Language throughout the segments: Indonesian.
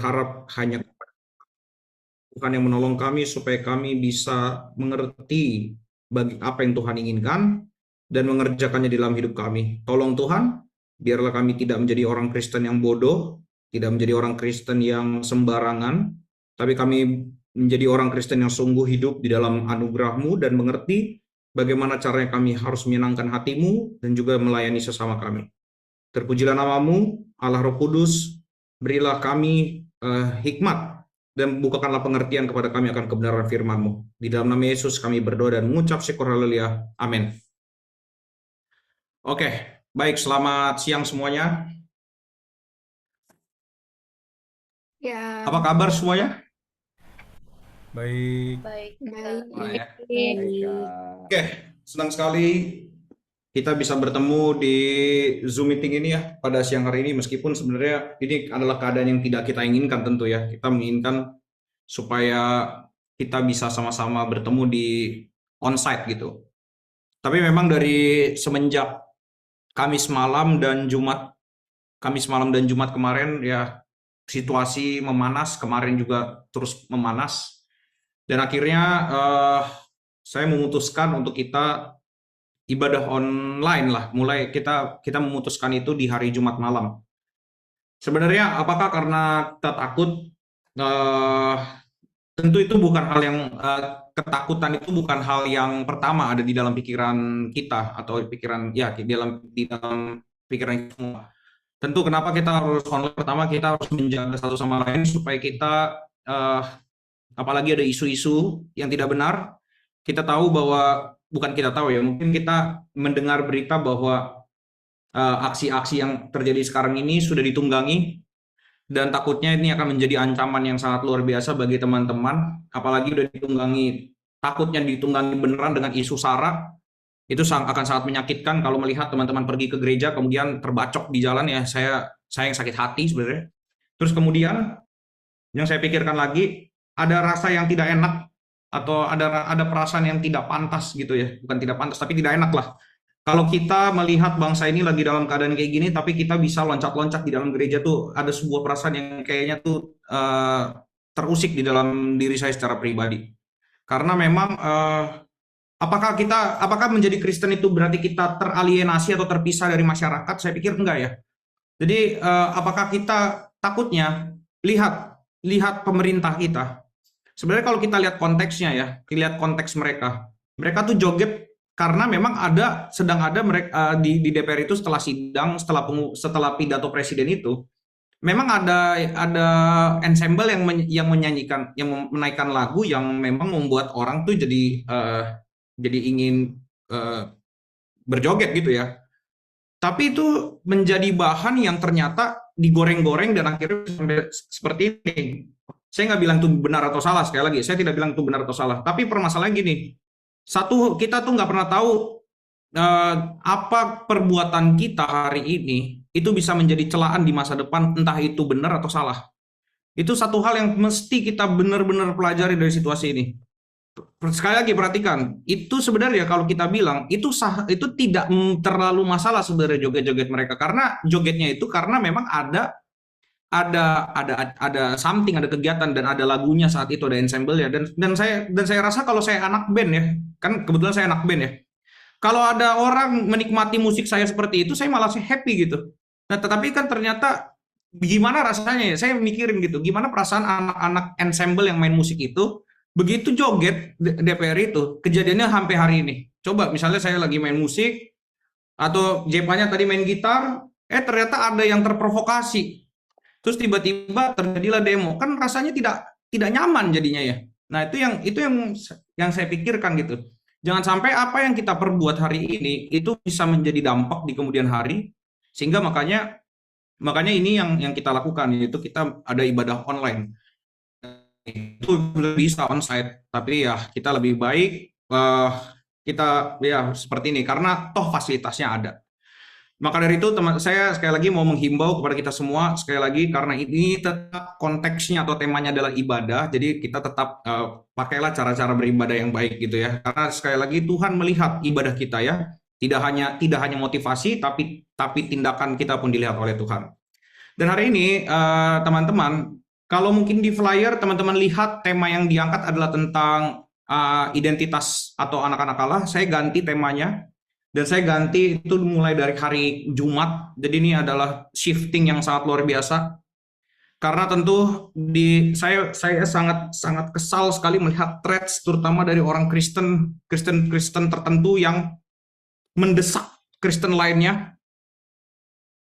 harap hanya Tuhan yang menolong kami supaya kami bisa mengerti bagi apa yang Tuhan inginkan dan mengerjakannya di dalam hidup kami. Tolong Tuhan, biarlah kami tidak menjadi orang Kristen yang bodoh, tidak menjadi orang Kristen yang sembarangan, tapi kami menjadi orang Kristen yang sungguh hidup di dalam anugerah-Mu dan mengerti bagaimana caranya kami harus menyenangkan hati-Mu dan juga melayani sesama kami. Terpujilah nama-Mu, Allah Roh Kudus, berilah kami hikmat dan bukakanlah pengertian kepada kami akan kebenaran firman-Mu. Di dalam nama Yesus kami berdoa dan mengucap syukur haleluya. Amin. Oke, baik, selamat siang semuanya. Ya. Apa kabar semuanya? Baik. Baik. Ya. Baik. Oke, senang sekali kita bisa bertemu di Zoom meeting ini ya pada siang hari ini, meskipun sebenarnya ini adalah keadaan yang tidak kita inginkan tentu ya. Kita menginginkan supaya kita bisa sama-sama bertemu di onsite gitu. Tapi memang dari semenjak Kamis malam dan Jumat kemarin ya situasi memanas, kemarin juga terus memanas. Dan akhirnya saya memutuskan untuk kita ibadah online lah. Mulai kita memutuskan itu di hari Jumat malam. Sebenarnya apakah karena kita takut? Tentu itu bukan hal yang ketakutan itu bukan hal yang pertama ada di dalam pikiran kita atau pikiran ya di dalam pikiran kita semua. Tentu kenapa kita harus online? Pertama kita harus menjaga satu sama lain supaya kita apalagi ada isu-isu yang tidak benar, kita tahu bahwa bukan kita tahu ya, mungkin kita mendengar berita bahwa aksi-aksi yang terjadi sekarang ini sudah ditunggangi dan takutnya ini akan menjadi ancaman yang sangat luar biasa bagi teman-teman, apalagi udah takutnya ditunggangi beneran dengan isu SARA, itu akan sangat menyakitkan kalau melihat teman-teman pergi ke gereja kemudian terbacok di jalan ya, saya yang sakit hati sebenarnya. Terus kemudian yang saya pikirkan lagi, ada rasa yang tidak enak atau ada perasaan yang tidak pantas gitu ya, bukan tidak pantas tapi tidak enak lah. Kalau kita melihat bangsa ini lagi dalam keadaan kayak gini, tapi kita bisa loncat-loncat di dalam gereja tuh, ada sebuah perasaan yang kayaknya tuh terusik di dalam diri saya secara pribadi. Karena memang apakah menjadi Kristen itu berarti kita teralienasi atau terpisah dari masyarakat? Saya pikir enggak ya. Jadi apakah kita takutnya lihat pemerintah kita? Sebenarnya kalau kita lihat konteksnya ya, lihat konteks mereka tuh joget karena memang sedang ada mereka di DPR itu setelah sidang, setelah pidato presiden itu, memang ada ensemble yang menyanyikan, yang menaikkan lagu yang memang membuat orang tuh jadi ingin berjoget gitu ya. Tapi itu menjadi bahan yang ternyata digoreng-goreng dan akhirnya sampai seperti ini. Saya nggak bilang itu benar atau salah, sekali lagi, saya tidak bilang itu benar atau salah. Tapi permasalahan gini, kita tuh nggak pernah tahu apa perbuatan kita hari ini itu bisa menjadi celaan di masa depan, entah itu benar atau salah. Itu satu hal yang mesti kita benar-benar pelajari dari situasi ini. Sekali lagi perhatikan, itu sebenarnya kalau kita bilang itu tidak terlalu masalah sebenarnya joget-joget mereka, karena jogetnya itu karena memang ada something, ada kegiatan dan ada lagunya saat itu, ada ensemble ya, dan saya rasa kalau saya anak band ya, kan kebetulan saya anak band ya, kalau ada orang menikmati musik saya seperti itu, saya malah happy gitu. Nah, tetapi kan ternyata gimana rasanya ya, saya mikirin gitu, gimana perasaan anak-anak ensemble yang main musik itu begitu joget DPR itu, kejadiannya sampai hari ini. Coba misalnya saya lagi main musik atau Jepanya tadi main gitar, ternyata ada yang terprovokasi. Terus tiba-tiba terjadilah demo, kan rasanya tidak nyaman jadinya ya. Nah, itu yang saya pikirkan gitu. Jangan sampai apa yang kita perbuat hari ini itu bisa menjadi dampak di kemudian hari, sehingga makanya ini yang kita lakukan, yaitu kita ada ibadah online. Itu bisa onsite, tapi ya kita lebih baik kita ya seperti ini karena toh fasilitasnya ada. Maka dari itu teman saya sekali lagi mau menghimbau kepada kita semua, sekali lagi, karena ini tetap konteksnya atau temanya adalah ibadah, jadi kita tetap pakailah cara-cara beribadah yang baik gitu ya. Karena sekali lagi Tuhan melihat ibadah kita ya, tidak hanya motivasi, tapi tindakan kita pun dilihat oleh Tuhan. Dan hari ini teman-teman, Kalau mungkin di flyer teman-teman lihat tema yang diangkat adalah tentang identitas atau anak-anak Allah, saya ganti temanya dan saya ganti itu mulai dari hari Jumat. Jadi ini adalah shifting yang sangat luar biasa. Karena tentu saya sangat sangat kesal sekali melihat threads terutama dari orang Kristen tertentu yang mendesak Kristen lainnya.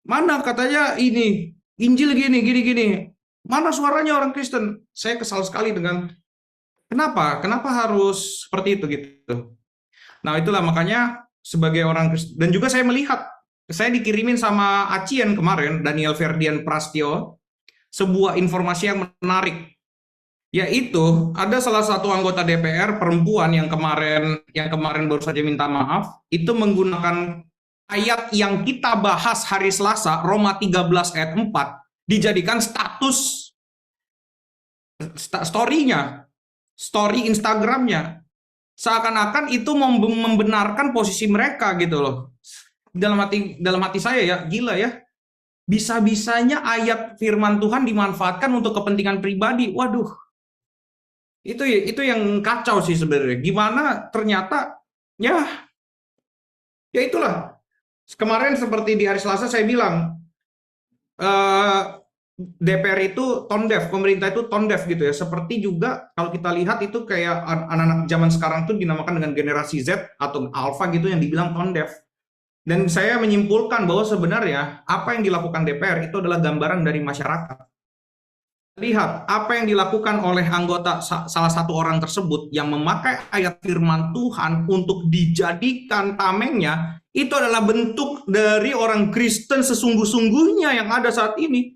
Mana katanya ini Injil gini gini gini. Mana suaranya orang Kristen? Saya kesal sekali dengan kenapa harus seperti itu gitu. Nah, itulah makanya sebagai orang Kristen dan juga saya melihat saya dikirimin sama Acien kemarin Daniel Ferdian Prastio sebuah informasi yang menarik, yaitu ada salah satu anggota DPR perempuan yang kemarin baru saja minta maaf, itu menggunakan ayat yang kita bahas hari Selasa, Roma 13 ayat 4, dijadikan status story Instagramnya. Seakan-akan itu membenarkan posisi mereka gitu loh. Dalam hati saya ya, gila ya. Bisa-bisanya ayat firman Tuhan dimanfaatkan untuk kepentingan pribadi. Waduh, itu yang kacau sih sebenarnya. Gimana ternyata ya itulah. Kemarin seperti di hari Selasa saya bilang DPR itu tone deaf, pemerintah itu tone deaf gitu ya. Seperti juga kalau kita lihat itu kayak anak-anak zaman sekarang tuh dinamakan dengan generasi Z atau Alpha gitu yang dibilang tone deaf. Dan saya menyimpulkan bahwa sebenarnya apa yang dilakukan DPR itu adalah gambaran dari masyarakat. Lihat apa yang dilakukan oleh anggota salah satu orang tersebut yang memakai ayat firman Tuhan untuk dijadikan tamengnya, itu adalah bentuk dari orang Kristen sesungguh-sungguhnya yang ada saat ini.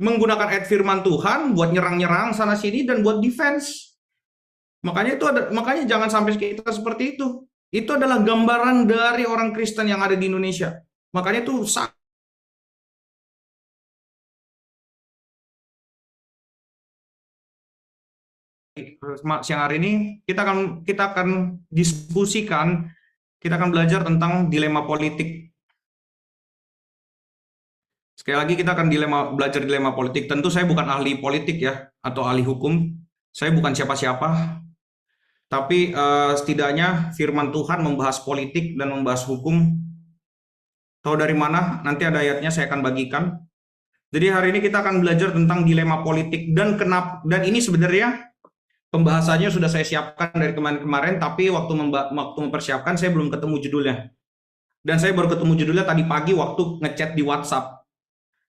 Menggunakan ayat firman Tuhan buat nyerang-nyerang sana sini dan buat defense. Makanya jangan sampai kita seperti itu. Itu adalah gambaran dari orang Kristen yang ada di Indonesia. Makanya itu siang hari ini kita akan diskusikan, kita akan belajar tentang dilema politik. Sekali lagi kita akan belajar dilema politik. Tentu saya bukan ahli politik ya atau ahli hukum. Saya bukan siapa-siapa. Tapi setidaknya firman Tuhan membahas politik dan membahas hukum. Tahu dari mana? Nanti ada ayatnya saya akan bagikan. Jadi hari ini kita akan belajar tentang dilema politik dan ini sebenarnya pembahasannya sudah saya siapkan dari kemarin, tapi waktu mempersiapkan saya belum ketemu judulnya. Dan saya baru ketemu judulnya tadi pagi waktu ngechat di WhatsApp.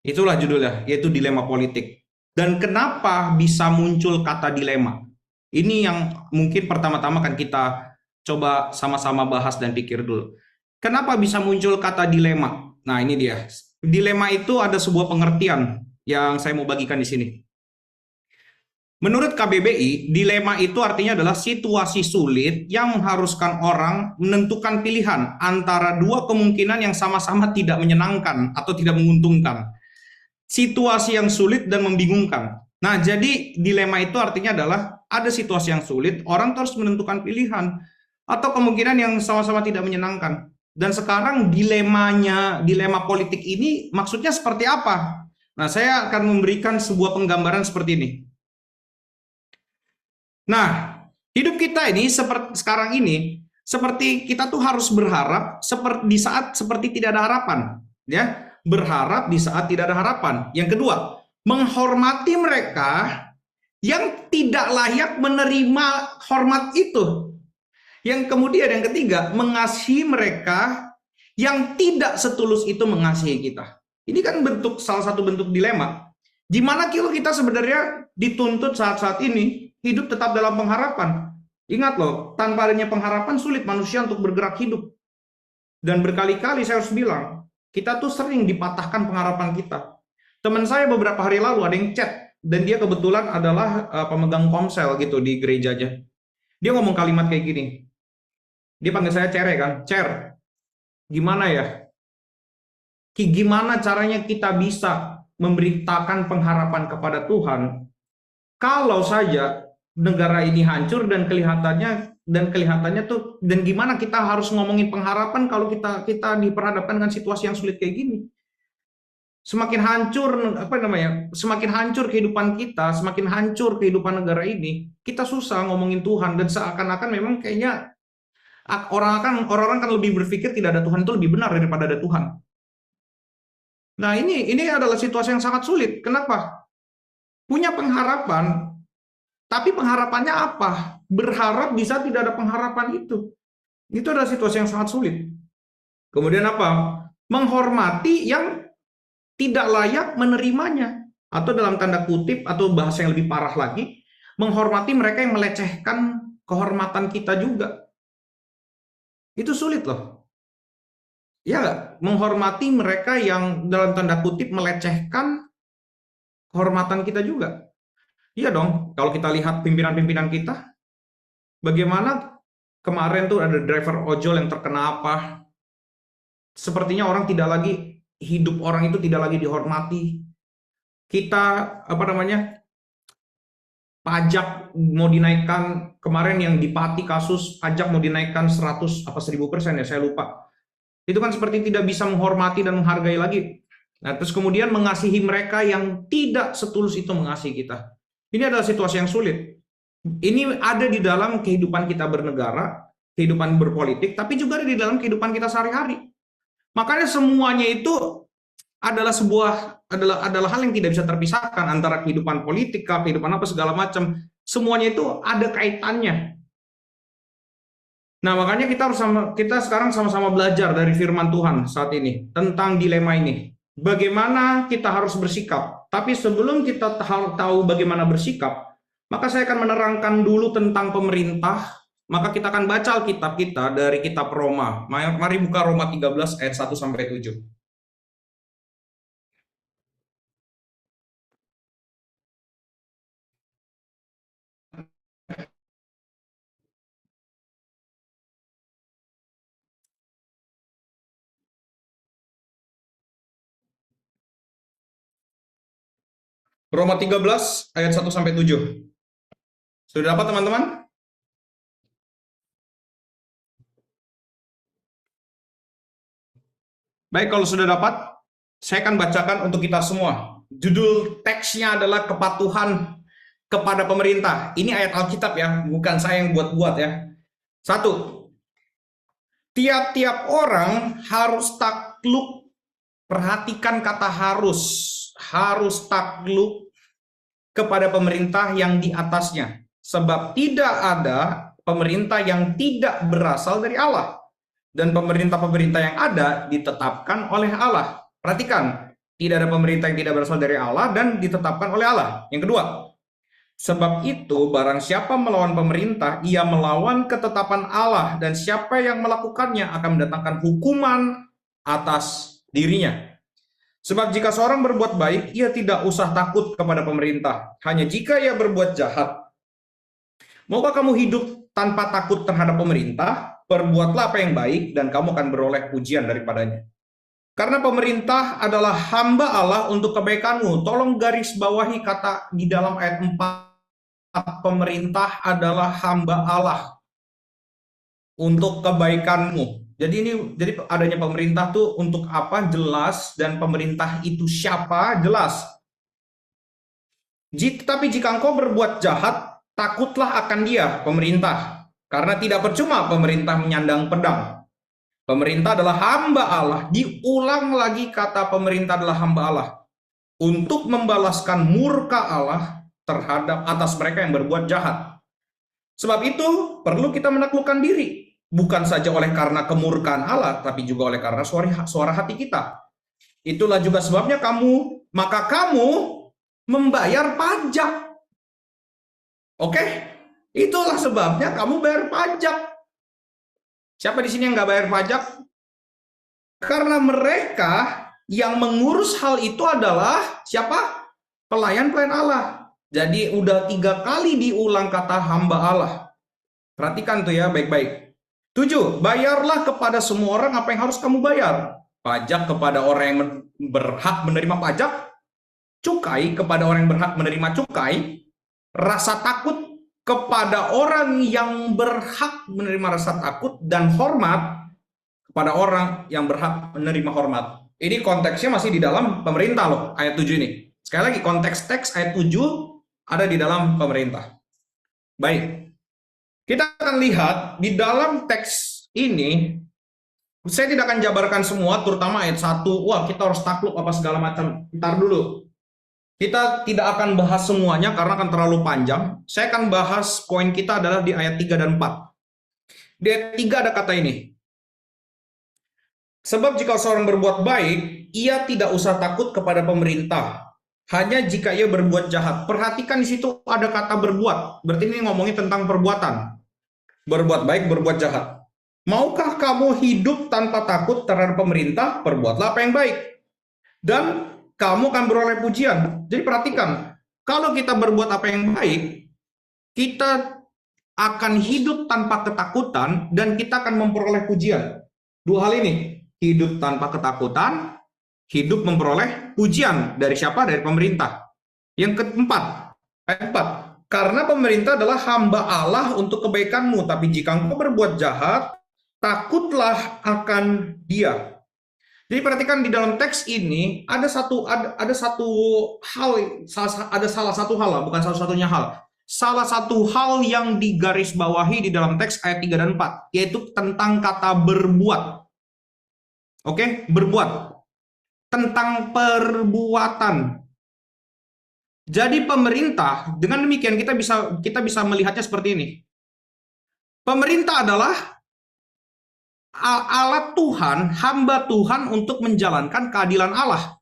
Itulah judulnya, yaitu dilema politik. Dan kenapa bisa muncul kata dilema? Ini yang mungkin pertama-tama kan kita coba sama-sama bahas dan pikir dulu. Kenapa bisa muncul kata dilema? Nah, ini dia. Dilema itu ada sebuah pengertian yang saya mau bagikan di sini. Menurut KBBI, dilema itu artinya adalah situasi sulit yang mengharuskan orang menentukan pilihan antara dua kemungkinan yang sama-sama tidak menyenangkan atau tidak menguntungkan. Situasi yang sulit dan membingungkan. Nah, jadi dilema itu artinya adalah ada situasi yang sulit, orang harus menentukan pilihan atau kemungkinan yang sama-sama tidak menyenangkan. Dan sekarang dilema politik ini maksudnya seperti apa? Nah, saya akan memberikan sebuah penggambaran seperti ini. Nah, hidup kita ini sekarang ini seperti kita tuh harus berharap di saat seperti tidak ada harapan, ya. Berharap di saat tidak ada harapan. Yang kedua, menghormati mereka yang tidak layak menerima hormat itu. Yang kemudian yang ketiga, mengasihi mereka yang tidak setulus itu mengasihi kita. Ini kan salah satu bentuk dilema. Gimana kalau kita sebenarnya dituntut saat-saat ini hidup tetap dalam pengharapan. Ingat loh, tanpa adanya pengharapan sulit manusia untuk bergerak hidup. Dan berkali-kali saya harus bilang, kita tuh sering dipatahkan pengharapan kita. Teman saya beberapa hari lalu ada yang chat, dan dia kebetulan adalah pemegang komsel gitu di gerejanya. Dia ngomong kalimat kayak gini. Dia panggil saya Cere kan, Cer, gimana ya? Gimana caranya kita bisa memberitakan pengharapan kepada Tuhan kalau saja negara ini hancur dan kelihatannya tuh, dan gimana kita harus ngomongin pengharapan kalau kita diperhadapkan dengan situasi yang sulit kayak gini? semakin hancur apa namanya? Semakin hancur kehidupan kita, semakin hancur kehidupan negara ini. Kita susah ngomongin Tuhan dan seakan-akan memang kayaknya orang-orang kan lebih berpikir tidak ada Tuhan itu lebih benar daripada ada Tuhan. Nah, ini adalah situasi yang sangat sulit. Kenapa? Punya pengharapan, tapi pengharapannya apa? Berharap bisa tidak ada pengharapan itu. Itu adalah situasi yang sangat sulit. Kemudian apa? Menghormati yang tidak layak menerimanya. Atau dalam tanda kutip, atau bahasa yang lebih parah lagi, menghormati mereka yang melecehkan kehormatan kita juga. Itu sulit loh. Ya nggak? Menghormati mereka yang dalam tanda kutip melecehkan kehormatan kita juga. Iya dong, kalau kita lihat pimpinan-pimpinan kita, bagaimana kemarin tuh ada driver ojol yang terkena apa, sepertinya orang tidak lagi, hidup orang itu tidak lagi dihormati. Kita, apa namanya, pajak mau dinaikkan, kemarin yang di Pati kasus pajak mau dinaikkan 100 apa 1000% ya, saya lupa. Itu kan seperti tidak bisa menghormati dan menghargai lagi. Nah, terus kemudian mengasihi mereka yang tidak setulus itu mengasihi kita. Ini adalah situasi yang sulit. Ini ada di dalam kehidupan kita bernegara, kehidupan berpolitik, tapi juga ada di dalam kehidupan kita sehari-hari. Makanya semuanya itu adalah hal yang tidak bisa terpisahkan antara kehidupan politik, kehidupan apa segala macam. Semuanya itu ada kaitannya. Nah, makanya kita sekarang sama-sama belajar dari firman Tuhan saat ini tentang dilema ini. Bagaimana kita harus bersikap. Tapi sebelum kita tahu bagaimana bersikap, maka saya akan menerangkan dulu tentang pemerintah. Maka kita akan baca Alkitab kita dari kitab Roma. Mari buka Roma 13 ayat 1 sampai 7. Roma 13 ayat 1 sampai 7. Sudah dapat teman-teman? Baik, kalau sudah dapat, saya akan bacakan untuk kita semua. Judul teksnya adalah kepatuhan kepada pemerintah. Ini ayat Alkitab ya, bukan saya yang buat-buat ya. 1. Tiap-tiap orang harus takluk. Perhatikan kata harus takluk kepada pemerintah yang di atasnya. Sebab tidak ada pemerintah yang tidak berasal dari Allah. Dan pemerintah-pemerintah yang ada ditetapkan oleh Allah. Perhatikan, tidak ada pemerintah yang tidak berasal dari Allah dan ditetapkan oleh Allah. Yang kedua, sebab itu barang siapa melawan pemerintah, ia melawan ketetapan Allah, dan siapa yang melakukannya akan mendatangkan hukuman atas dirinya. Sebab jika seorang berbuat baik, ia tidak usah takut kepada pemerintah. Hanya jika ia berbuat jahat. Maukah kamu hidup tanpa takut terhadap pemerintah? Perbuatlah apa yang baik dan kamu akan beroleh pujian daripadanya. Karena pemerintah adalah hamba Allah untuk kebaikanmu. Tolong garis bawahi kata di dalam ayat 4. Pemerintah adalah hamba Allah untuk kebaikanmu. Jadi adanya pemerintah tuh untuk apa? Jelas. Dan pemerintah itu siapa? Jelas. Tapi jika engkau berbuat jahat, takutlah akan dia, pemerintah. Karena tidak percuma pemerintah menyandang pedang. Pemerintah adalah hamba Allah. Diulang lagi kata pemerintah adalah hamba Allah. Untuk membalaskan murka Allah terhadap atas mereka yang berbuat jahat. Sebab itu perlu kita menaklukkan diri. Bukan saja oleh karena kemurkaan Allah, tapi juga oleh karena suara hati kita. Itulah juga sebabnya kamu membayar pajak. Oke? Itulah sebabnya kamu bayar pajak. Siapa di sini yang nggak bayar pajak? Karena mereka yang mengurus hal itu adalah siapa? Pelayan-pelayan Allah. Jadi udah 3 kali diulang kata hamba Allah. Perhatikan tuh ya baik-baik. 7. Bayarlah kepada semua orang apa yang harus kamu bayar. Pajak kepada orang yang berhak menerima pajak. Cukai kepada orang yang berhak menerima cukai. Rasa takut kepada orang yang berhak menerima rasa takut, dan hormat kepada orang yang berhak menerima hormat. Ini konteksnya masih di dalam pemerintah loh, ayat 7 ini. Sekali lagi, konteks teks ayat 7 ada di dalam pemerintah. Baik, kita akan lihat di dalam teks ini, saya tidak akan jabarkan semua, terutama ayat 1. Wah, kita harus takluk apa segala macam. Ntar dulu. Kita tidak akan bahas semuanya karena akan terlalu panjang. Saya akan bahas poin kita adalah di ayat 3 dan 4. Di ayat 3 ada kata ini. Sebab jika seorang berbuat baik, ia tidak usah takut kepada pemerintah. Hanya jika ia berbuat jahat. Perhatikan di situ ada kata berbuat. Berarti ini ngomongin tentang perbuatan. Berbuat baik, berbuat jahat. Maukah kamu hidup tanpa takut terhadap pemerintah? Perbuatlah apa yang baik. Dan kamu akan beroleh pujian. Jadi perhatikan, kalau kita berbuat apa yang baik, kita akan hidup tanpa ketakutan dan kita akan memperoleh pujian. Dua hal ini, hidup tanpa ketakutan, hidup memperoleh pujian. Dari siapa? Dari pemerintah. Yang keempat, ayat 4. Karena pemerintah adalah hamba Allah untuk kebaikanmu, tapi jika engkau berbuat jahat, takutlah akan Dia. Jadi perhatikan di dalam teks ini ada salah satu hal, bukan satu-satunya hal. Salah satu hal yang digarisbawahi di dalam teks ayat 3 dan 4, yaitu tentang kata berbuat. Oke, berbuat. Tentang perbuatan. Jadi pemerintah, dengan demikian kita bisa melihatnya seperti ini. Pemerintah adalah alat Tuhan, hamba Tuhan untuk menjalankan keadilan Allah.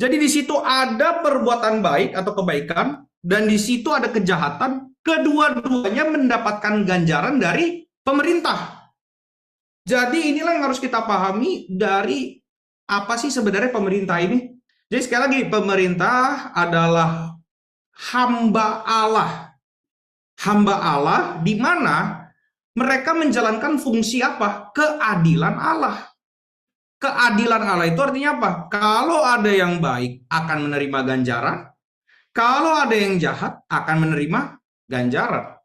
Jadi di situ ada perbuatan baik atau kebaikan, dan di situ ada kejahatan. Kedua-duanya mendapatkan ganjaran dari pemerintah. Jadi inilah yang harus kita pahami dari apa sih sebenarnya pemerintah ini. Jadi sekali lagi, pemerintah adalah hamba Allah. Hamba Allah di mana mereka menjalankan fungsi apa? Keadilan Allah. Keadilan Allah itu artinya apa? Kalau ada yang baik akan menerima ganjaran, kalau ada yang jahat akan menerima ganjaran.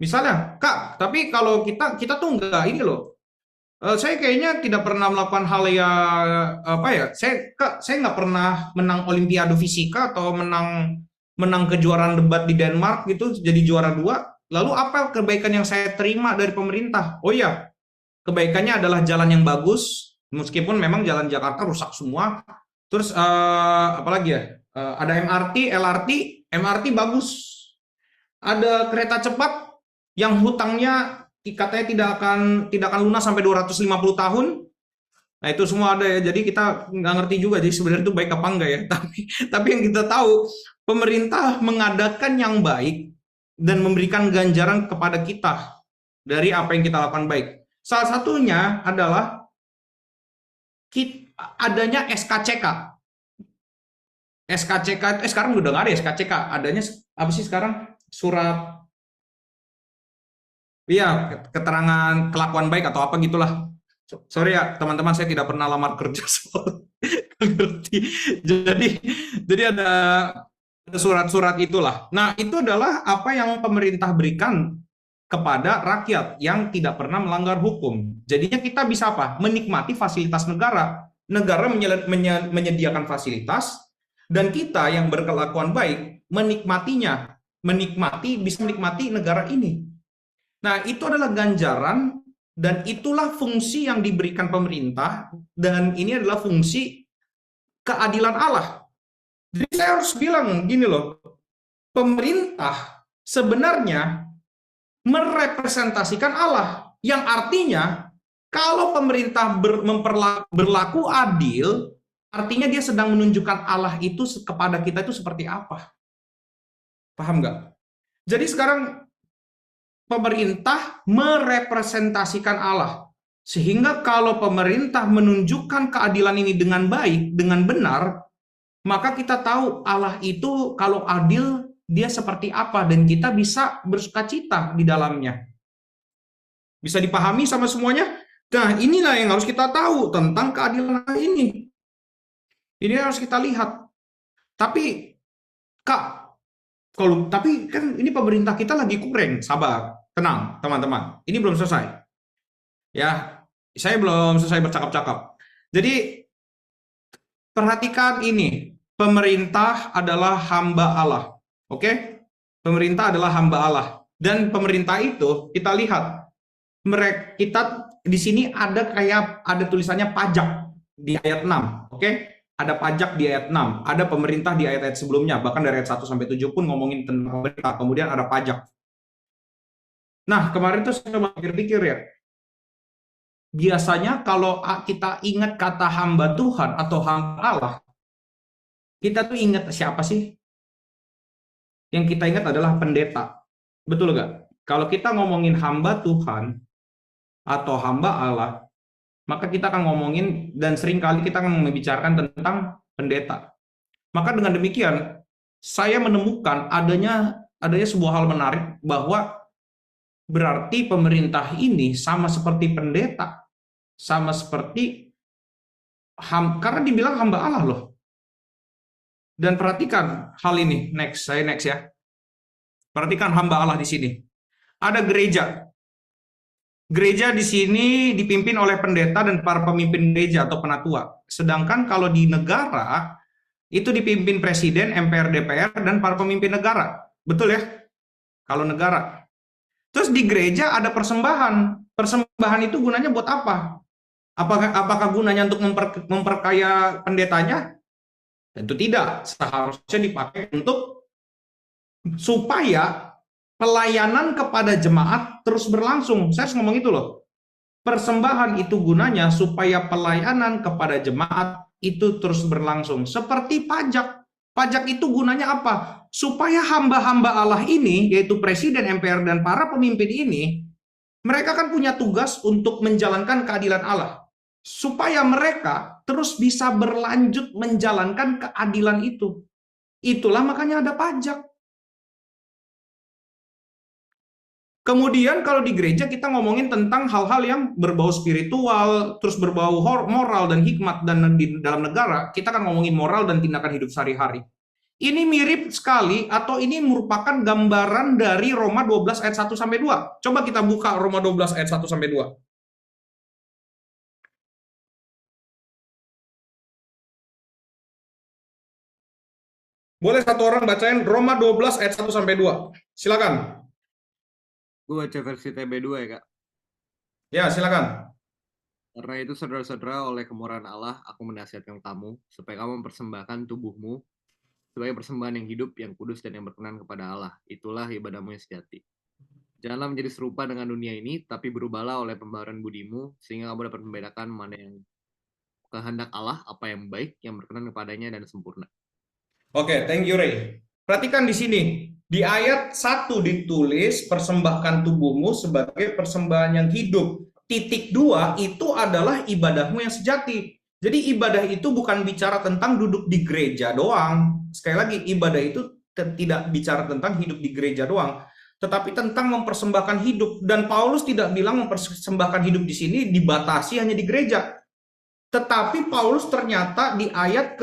Misalnya, Kak, tapi kalau kita tuh enggak ini loh. Saya kayaknya tidak pernah melakukan hal yang apa ya? Saya nggak pernah menang Olimpiade Fisika atau menang kejuaraan debat di Denmark gitu, jadi juara 2. Lalu apa kebaikan yang saya terima dari pemerintah? Oh ya, kebaikannya adalah jalan yang bagus, meskipun memang jalan Jakarta rusak semua. Terus apalagi ya? Ada MRT, LRT, MRT bagus. Ada kereta cepat yang hutangnya katanya tidak akan lunas sampai 250 tahun. Nah, itu semua ada ya. Jadi kita nggak ngerti juga jadi sebenarnya itu baik apa enggak ya. Tapi yang kita tahu, pemerintah mengadakan yang baik dan memberikan ganjaran kepada kita dari apa yang kita lakukan baik. Salah satunya adalah adanya SKCK. SKCK, sekarang udah nggak ada SKCK. Adanya apa sih sekarang? Surat, iya, keterangan kelakuan baik atau apa gitulah. Sorry ya teman-teman, saya tidak pernah lamar kerja soal ngerti. Jadi ada surat-surat itulah. Nah, itu adalah apa yang pemerintah berikan kepada rakyat yang tidak pernah melanggar hukum. Jadinya kita bisa apa? Menikmati fasilitas negara. Negara menyediakan fasilitas dan kita yang berkelakuan baik menikmatinya, bisa menikmati negara ini. Nah, itu adalah ganjaran dan itulah fungsi yang diberikan pemerintah dan ini adalah fungsi keadilan Allah. Jadi saya harus bilang gini loh, pemerintah sebenarnya merepresentasikan Allah, yang artinya kalau pemerintah berlaku adil, artinya dia sedang menunjukkan Allah itu kepada kita itu seperti apa. Paham nggak? Jadi sekarang pemerintah merepresentasikan Allah. Sehingga kalau pemerintah menunjukkan keadilan ini dengan baik, dengan benar, maka kita tahu Allah itu kalau adil, dia seperti apa, dan kita bisa bersukacita di dalamnya. Bisa dipahami sama semuanya? Nah, inilah yang harus kita tahu tentang keadilan Allah ini. Ini harus kita lihat. Tapi, Kak, tapi kan ini pemerintah kita lagi kurang, sabar, tenang, teman-teman. Ini belum selesai. Ya, saya belum selesai bercakap-cakap. Jadi perhatikan ini, pemerintah adalah hamba Allah. Oke? Pemerintah adalah hamba Allah. Dan pemerintah itu kita lihat, kita di sini ada tulisannya pajak di ayat 6. Oke? Ada pajak di ayat 6, ada pemerintah di ayat-ayat sebelumnya, bahkan dari ayat 1 sampai 7 pun ngomongin tentang pemerintah, kemudian ada pajak. Nah, kemarin tuh saya coba pikir-pikir ya, biasanya kalau kita ingat kata hamba Tuhan atau hamba Allah, kita tuh ingat siapa sih? Yang kita ingat adalah pendeta. Betul nggak? Kalau kita ngomongin hamba Tuhan atau hamba Allah, maka kita akan ngomongin dan seringkali kita akan membicarakan tentang pendeta. Maka dengan demikian, saya menemukan adanya sebuah hal menarik bahwa berarti pemerintah ini sama seperti pendeta, sama seperti karena dibilang hamba Allah loh. Dan perhatikan hal ini, next ya. Perhatikan hamba Allah di sini. Ada gereja. Gereja di sini dipimpin oleh pendeta dan para pemimpin gereja atau penatua. Sedangkan kalau di negara itu dipimpin presiden, MPR, DPR dan para pemimpin negara. Betul ya? Kalau negara. Terus di gereja ada persembahan. Persembahan itu gunanya buat apa? Apakah gunanya untuk memperkaya pendetanya? Tentu tidak. Seharusnya dipakai untuk supaya pelayanan kepada jemaat terus berlangsung. Saya ngomong itu loh. Persembahan itu gunanya supaya pelayanan kepada jemaat itu terus berlangsung. Seperti pajak. Pajak itu gunanya apa? Supaya hamba-hamba Allah ini, yaitu presiden, MPR, dan para pemimpin ini, mereka kan punya tugas untuk menjalankan keadilan Allah. Supaya mereka terus bisa berlanjut menjalankan keadilan itu. Itulah makanya ada pajak. Kemudian kalau di gereja kita ngomongin tentang hal-hal yang berbau spiritual, terus berbau moral dan hikmat, dan di dalam negara kita kan ngomongin moral dan tindakan hidup sehari-hari. Ini mirip sekali atau ini merupakan gambaran dari Roma 12 ayat 1 sampai 2. Coba kita buka Roma 12 ayat 1 sampai 2. Boleh satu orang bacain Roma 12 ayat 1 sampai 2. Silakan. Gue baca versi TB2 ya, Kak. Ya, silakan. Karena itu, saudara-saudara, oleh kemurahan Allah, aku menasihatkan kamu, supaya kamu mempersembahkan tubuhmu sebagai persembahan yang hidup, yang kudus, dan yang berkenan kepada Allah. Itulah ibadahmu yang sejati. Janganlah menjadi serupa dengan dunia ini, tapi berubahlah oleh pembaharuan budimu, sehingga kamu dapat membedakan mana yang kehendak Allah, apa yang baik, yang berkenan kepadanya, dan sempurna. Oke, thank you, Ray. Perhatikan di sini. Di ayat 1 ditulis, persembahkan tubuhmu sebagai persembahan yang hidup. Titik 2 itu adalah ibadahmu yang sejati. Jadi ibadah itu bukan bicara tentang duduk di gereja doang. Sekali lagi, ibadah itu tidak bicara tentang hidup di gereja doang, tetapi tentang mempersembahkan hidup. Dan Paulus tidak bilang mempersembahkan hidup di sini dibatasi hanya di gereja. Tetapi Paulus ternyata di ayat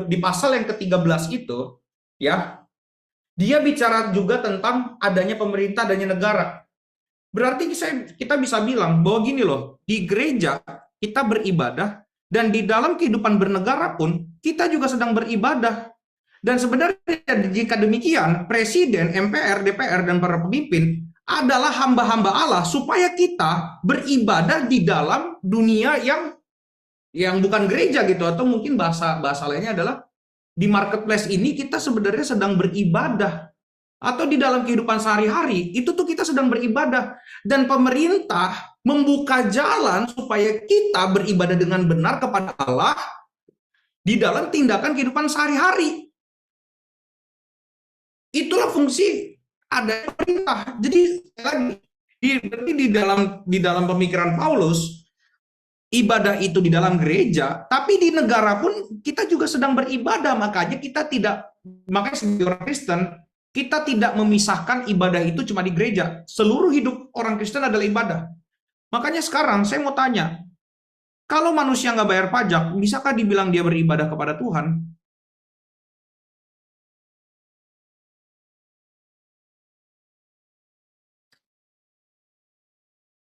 di pasal yang ke-13 itu, ya, dia bicara juga tentang adanya pemerintah, adanya negara. Berarti kita bisa bilang bahwa gini loh, di gereja kita beribadah, dan di dalam kehidupan bernegara pun kita juga sedang beribadah. Dan sebenarnya jika demikian, presiden, MPR, DPR, dan para pemimpin adalah hamba-hamba Allah supaya kita beribadah di dalam dunia yang bukan gereja gitu, atau mungkin bahasa lainnya adalah di marketplace ini kita sebenarnya sedang beribadah, atau di dalam kehidupan sehari-hari itu tuh kita sedang beribadah, dan pemerintah membuka jalan supaya kita beribadah dengan benar kepada Allah di dalam tindakan kehidupan sehari-hari. Itulah fungsi ada pemerintah. Jadi berarti di dalam pemikiran Paulus, ibadah itu di dalam gereja, tapi di negara pun kita juga sedang beribadah. Makanya sebagai orang Kristen, kita tidak memisahkan ibadah itu cuma di gereja. Seluruh hidup orang Kristen adalah ibadah. Makanya sekarang saya mau tanya, kalau manusia nggak bayar pajak, bisakah dibilang dia beribadah kepada Tuhan?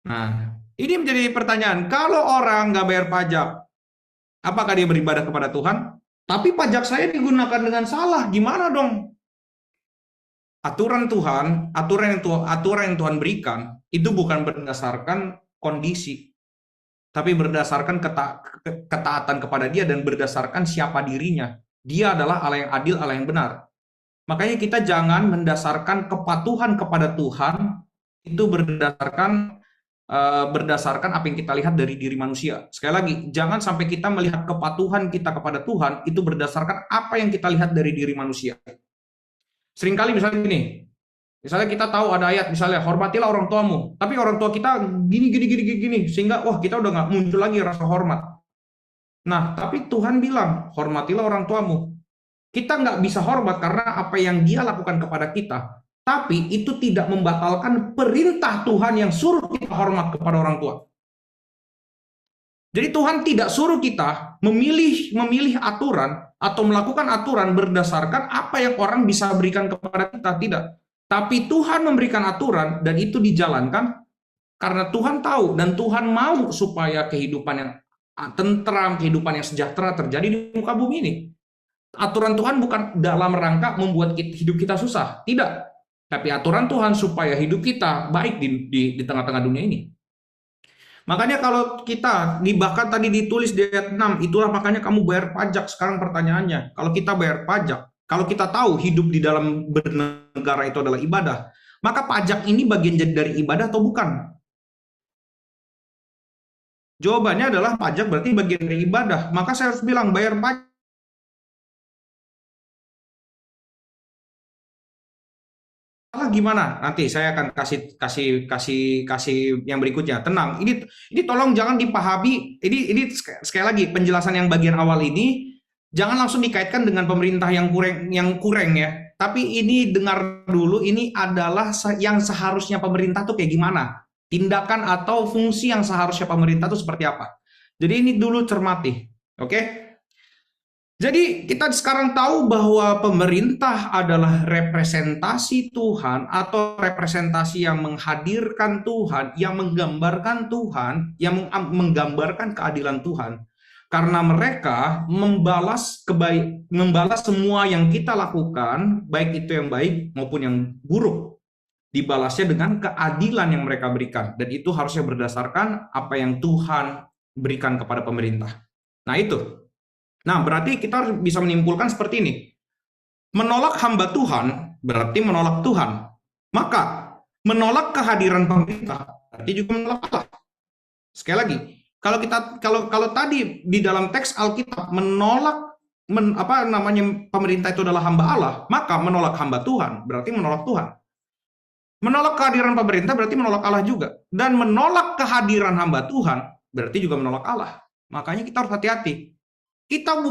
Nah, ini menjadi pertanyaan. Kalau orang nggak bayar pajak, Apakah dia beribadah kepada Tuhan? Tapi pajak saya digunakan dengan salah. Gimana dong? Aturan Tuhan, aturan yang Tuhan berikan itu bukan berdasarkan kondisi, tapi berdasarkan ketaatan kepada Dia dan berdasarkan siapa dirinya. Dia adalah Allah yang adil, Allah yang benar. Makanya kita jangan mendasarkan kepatuhan kepada Tuhan itu berdasarkan apa yang kita lihat dari diri manusia. Sekali lagi, jangan sampai kita melihat kepatuhan kita kepada Tuhan itu berdasarkan apa yang kita lihat dari diri manusia. Seringkali misalnya gini, misalnya kita tahu ada ayat misalnya hormatilah orang tuamu, tapi orang tua kita gini, sehingga wah kita udah nggak muncul lagi rasa hormat. Nah, tapi Tuhan bilang hormatilah orang tuamu. Kita nggak bisa hormat karena apa yang Dia lakukan kepada kita, tapi itu tidak membatalkan perintah Tuhan yang suruh kita hormat kepada orang tua. Jadi Tuhan tidak suruh kita memilih aturan atau melakukan aturan berdasarkan apa yang orang bisa berikan kepada kita, tidak. Tapi Tuhan memberikan aturan dan itu dijalankan karena Tuhan tahu dan Tuhan mau supaya kehidupan yang tentram, kehidupan yang sejahtera terjadi di muka bumi ini. Aturan Tuhan bukan dalam rangka membuat hidup kita susah, tidak. Tapi aturan Tuhan supaya hidup kita baik di tengah-tengah dunia ini. Makanya kalau kita, bahkan tadi ditulis di ayat 6, itulah makanya kamu bayar pajak. Sekarang pertanyaannya, kalau kita bayar pajak, kalau kita tahu hidup di dalam bernegara itu adalah ibadah, maka pajak ini bagian dari ibadah atau bukan? Jawabannya adalah pajak berarti bagian dari ibadah. Maka saya harus bilang bayar pajak. Gimana? Nanti saya akan kasih yang berikutnya. Tenang, ini tolong jangan dipahami. Ini sekali lagi penjelasan yang bagian awal ini jangan langsung dikaitkan dengan pemerintah yang kurang ya. Tapi ini dengar dulu, ini adalah yang seharusnya pemerintah tuh kayak gimana? Tindakan atau fungsi yang seharusnya pemerintah tuh seperti apa? Jadi ini dulu cermati, oke? Jadi kita sekarang tahu bahwa pemerintah adalah representasi Tuhan atau representasi yang menghadirkan Tuhan, yang menggambarkan Tuhan, yang menggambarkan keadilan Tuhan. Karena mereka membalas semua yang kita lakukan, baik itu yang baik maupun yang buruk. Dibalasnya dengan keadilan yang mereka berikan. Dan itu harusnya berdasarkan apa yang Tuhan berikan kepada pemerintah. Nah itu. Nah, berarti kita harus bisa menyimpulkan seperti ini. Menolak hamba Tuhan berarti menolak Tuhan. Maka, menolak kehadiran pemerintah berarti juga menolak Allah. Sekali lagi, kalau tadi di dalam teks Alkitab menolak pemerintah itu adalah hamba Allah, maka menolak hamba Tuhan berarti menolak Tuhan. Menolak kehadiran pemerintah berarti menolak Allah juga. Dan menolak kehadiran hamba Tuhan berarti juga menolak Allah. Makanya kita harus hati-hati. Kita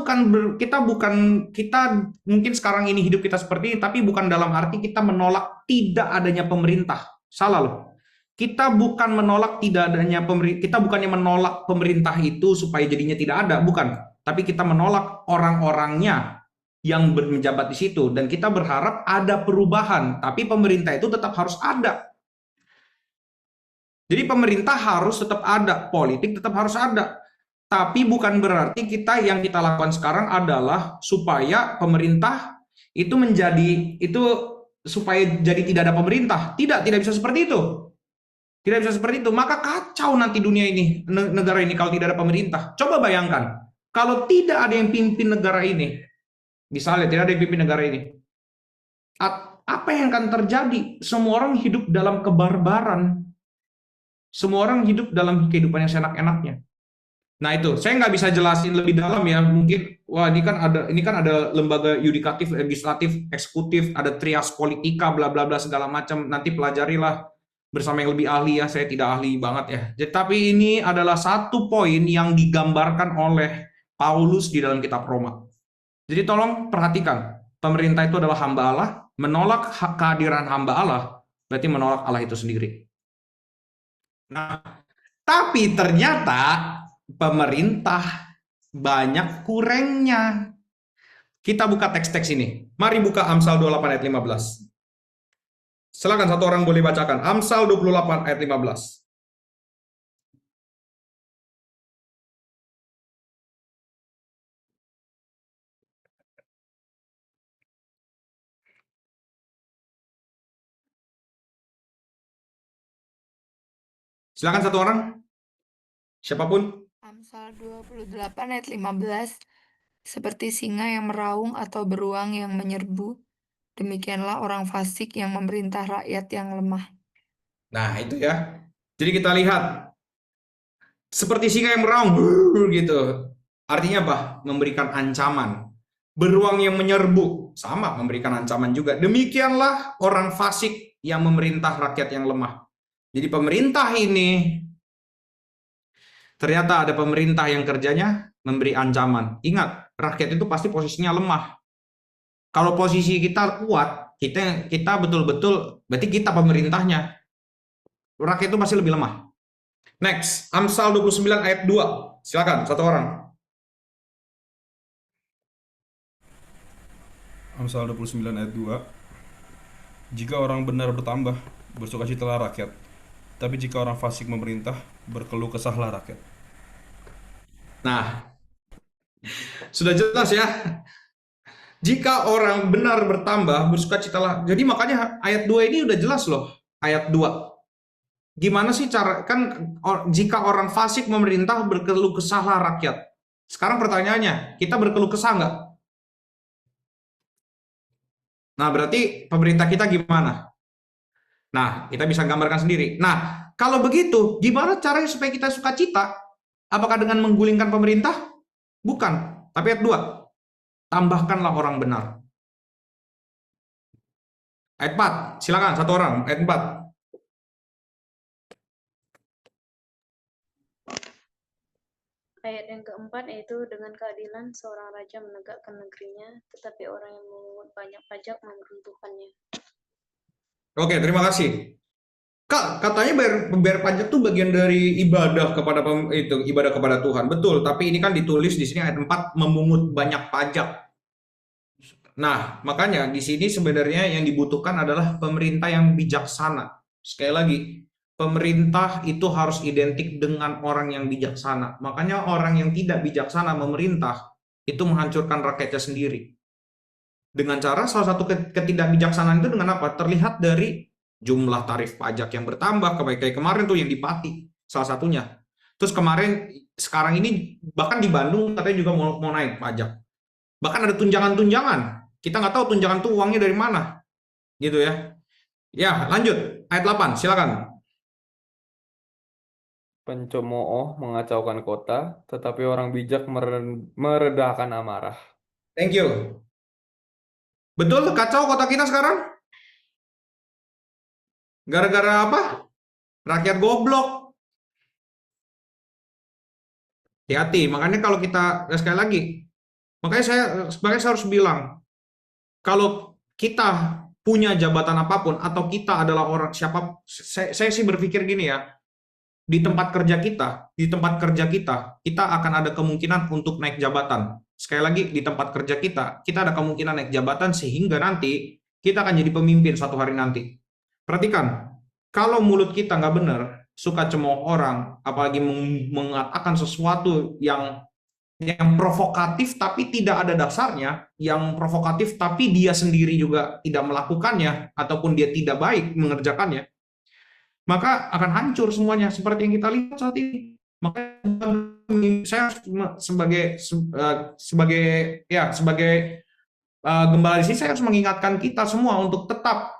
mungkin sekarang ini hidup kita seperti ini, tapi bukan dalam arti kita menolak tidak adanya pemerintah. Salah loh. Kita bukan menolak tidak adanya pemerintah, kita bukannya menolak pemerintah itu supaya jadinya tidak ada, bukan. Tapi kita menolak orang-orangnya yang menjabat di situ, dan kita berharap ada perubahan, tapi pemerintah itu tetap harus ada. Jadi pemerintah harus tetap ada, politik tetap harus ada. Tapi bukan berarti yang kita lakukan sekarang adalah supaya pemerintah itu supaya jadi tidak ada pemerintah. Tidak bisa seperti itu. Tidak bisa seperti itu. Maka kacau nanti dunia ini, negara ini kalau tidak ada pemerintah. Coba bayangkan, kalau tidak ada yang pimpin negara ini, misalnya tidak ada yang pimpin negara ini, apa yang akan terjadi? Semua orang hidup dalam kebarbaran. Semua orang hidup dalam kehidupan yang seenak-enaknya. Nah itu, saya nggak bisa jelasin lebih dalam ya. Mungkin, wah ini kan ada lembaga yudikatif, legislatif, eksekutif, ada trias politika, bla bla bla segala macam. Nanti pelajarilah bersama yang lebih ahli ya. Saya tidak ahli banget ya. Tapi ini adalah satu poin yang digambarkan oleh Paulus di dalam kitab Roma. Jadi tolong perhatikan, pemerintah itu adalah hamba Allah, menolak kehadiran hamba Allah berarti menolak Allah itu sendiri. Nah, tapi ternyata pemerintah banyak kurangnya. Kita buka teks-teks ini. Mari buka Amsal 28 ayat 15. Silakan satu orang boleh bacakan. Amsal 28 ayat 15. Silakan satu orang, siapapun. Amsal 28 ayat 15. Seperti singa yang meraung atau beruang yang menyerbu, demikianlah orang fasik yang memerintah rakyat yang lemah. Nah, itu ya. Jadi kita lihat seperti singa yang meraung gitu. Artinya apa? Memberikan ancaman. Beruang yang menyerbu sama memberikan ancaman juga. Demikianlah orang fasik yang memerintah rakyat yang lemah. Jadi pemerintah ini ternyata ada pemerintah yang kerjanya memberi ancaman. Ingat, rakyat itu pasti posisinya lemah. Kalau posisi kita kuat, kita betul-betul berarti kita pemerintahnya. Rakyat itu pasti lebih lemah. Next, Amsal 29 ayat 2. Silakan, satu orang. Amsal 29 ayat 2. Jika orang benar bertambah, bersukacitalah rakyat. Tapi jika orang fasik memerintah, berkeluh kesahlah rakyat. Nah, sudah jelas ya. Jika orang benar bertambah, bersukacitalah. Jadi makanya ayat 2 ini udah jelas loh. Ayat 2. Gimana sih cara, kan jika orang fasik memerintah, berkeluh kesahlah rakyat. Sekarang pertanyaannya, kita berkeluh kesah nggak? Nah, berarti pemerintah kita gimana? Nah, kita bisa gambarkan sendiri. Nah, kalau begitu, gimana caranya supaya kita sukacita? Apakah dengan menggulingkan pemerintah? Bukan. Tapi ayat 2. Tambahkanlah orang benar. Ayat 4. Silakan, satu orang. Ayat 4. Ayat yang keempat yaitu dengan keadilan seorang raja menegakkan negerinya, tetapi orang yang memungut banyak pajak meruntuhkannya. Oke, terima kasih. Kak, katanya bayar pajak tuh bagian dari ibadah kepada ibadah kepada Tuhan. Betul, tapi ini kan ditulis di sini ayat 4 memungut banyak pajak. Nah, makanya di sini sebenarnya yang dibutuhkan adalah pemerintah yang bijaksana. Sekali lagi, pemerintah itu harus identik dengan orang yang bijaksana. Makanya orang yang tidak bijaksana memerintah itu menghancurkan rakyatnya sendiri. Dengan cara salah satu ketidakbijaksanaan itu dengan apa? Terlihat dari jumlah tarif pajak yang bertambah, kayak kemarin tuh yang di Pati, salah satunya. Terus kemarin, sekarang ini bahkan di Bandung katanya juga mau naik pajak. Bahkan ada tunjangan-tunjangan. Kita nggak tahu tunjangan tuh uangnya dari mana. Gitu ya. Ya, lanjut. Ayat 8, silakan. Pencemooh mengacaukan kota, tetapi orang bijak meredahkan amarah. Thank you. Betul, kacau kota kita sekarang? Gara-gara apa? Rakyat goblok. Hati-hati, makanya kalau kita, sekali lagi, makanya saya harus bilang, kalau kita punya jabatan apapun, atau kita adalah orang siapa, saya sih berpikir gini ya, di tempat kerja kita akan ada kemungkinan untuk naik jabatan. Sekali lagi, di tempat kerja kita ada kemungkinan naik jabatan sehingga nanti kita akan jadi pemimpin suatu hari nanti. Perhatikan, kalau mulut kita nggak benar, suka cemooh orang, apalagi mengatakan sesuatu yang provokatif tapi tidak ada dasarnya, yang provokatif tapi dia sendiri juga tidak melakukannya, ataupun dia tidak baik mengerjakannya, maka akan hancur semuanya seperti yang kita lihat saat ini. Makanya saya sebagai gembala di sini, saya harus mengingatkan kita semua untuk tetap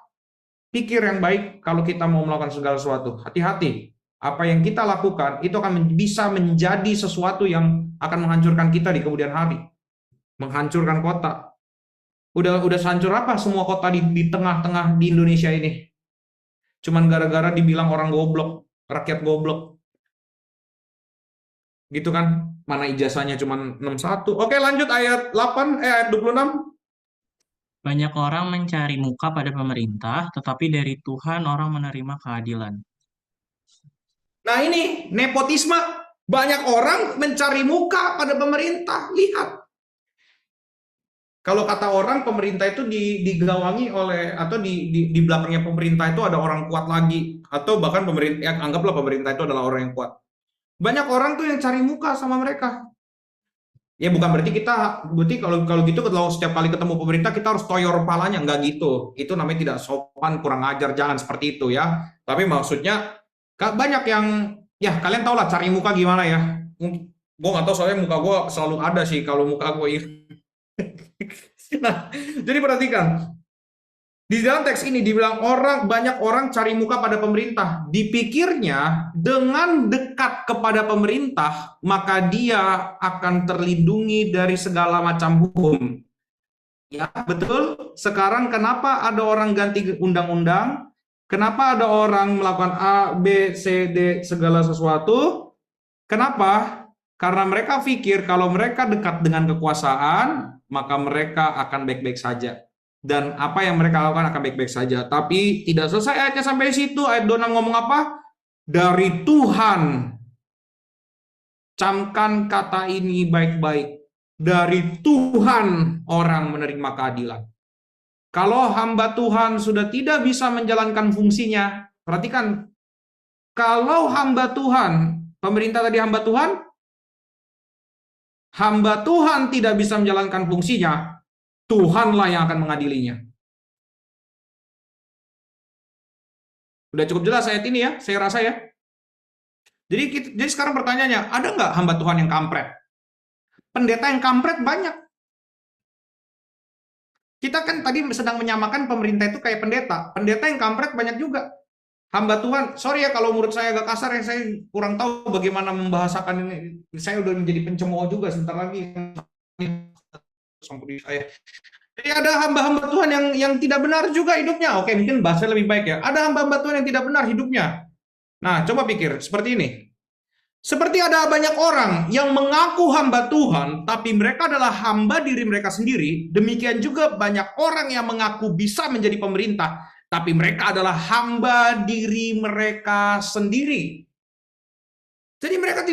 pikir yang baik kalau kita mau melakukan segala sesuatu. Hati-hati, apa yang kita lakukan itu akan bisa menjadi sesuatu yang akan menghancurkan kita di kemudian hari, menghancurkan kota. Udah sehancur apa semua kota di tengah-tengah di Indonesia ini? Cuman gara-gara dibilang orang goblok, rakyat goblok. Gitu kan? Mana ijazahnya cuman 61. Oke, lanjut ayat 26. Banyak orang mencari muka pada pemerintah, tetapi dari Tuhan orang menerima keadilan. Nah ini, nepotisme. Banyak orang mencari muka pada pemerintah. Lihat. Kalau kata orang, pemerintah itu digawangi oleh, atau di belakangnya pemerintah itu ada orang kuat lagi. Atau bahkan pemerintah, anggaplah pemerintah itu adalah orang yang kuat. Banyak orang tuh yang cari muka sama mereka. Ya bukan berarti kalau gitu, kalau setiap kali ketemu pemerintah kita harus toyor kepalanya, nggak gitu. Itu namanya tidak sopan, kurang ajar, jangan seperti itu ya. Tapi maksudnya Banyak yang ya kalian tau lah cari muka gimana ya. Gue nggak tahu soalnya muka gue selalu ada sih kalau muka gue ini. Nah, jadi perhatikan. Di dalam teks ini dibilang banyak orang cari muka pada pemerintah. Dipikirnya dengan dekat kepada pemerintah, maka dia akan terlindungi dari segala macam hukum. Ya, betul. Sekarang kenapa ada orang ganti undang-undang? Kenapa ada orang melakukan A, B, C, D, segala sesuatu? Kenapa? Karena mereka pikir kalau mereka dekat dengan kekuasaan, maka mereka akan baik-baik saja. Dan apa yang mereka lakukan akan baik-baik saja. Tapi tidak selesai ayatnya sampai situ. Ayat 26 ngomong apa? Dari Tuhan. Camkan kata ini baik-baik. Dari Tuhan orang menerima keadilan. Kalau hamba Tuhan sudah tidak bisa menjalankan fungsinya, perhatikan. Kalau hamba Tuhan, pemerintah tadi hamba Tuhan tidak bisa menjalankan fungsinya, Tuhanlah yang akan mengadilinya. Udah cukup jelas ayat ini ya, saya rasa ya. Jadi sekarang pertanyaannya, ada nggak hamba Tuhan yang kampret? Pendeta yang kampret banyak. Kita kan tadi sedang menyamakan pemerintah itu kayak pendeta. Pendeta yang kampret banyak juga. Hamba Tuhan, sorry ya kalau menurut saya agak kasar ya, saya kurang tahu bagaimana membahasakan ini. Saya udah menjadi pencemooh juga sebentar lagi. Saya. Jadi ada hamba-hamba Tuhan yang tidak benar juga hidupnya. Oke, mungkin bahasa lebih baik ya. Ada hamba-hamba Tuhan yang tidak benar hidupnya. Nah, coba pikir seperti ini. Seperti ada banyak orang yang mengaku hamba Tuhan, tapi mereka adalah hamba diri mereka sendiri. Demikian juga banyak orang yang mengaku bisa menjadi pemerintah, tapi mereka adalah hamba diri mereka sendiri. Jadi mereka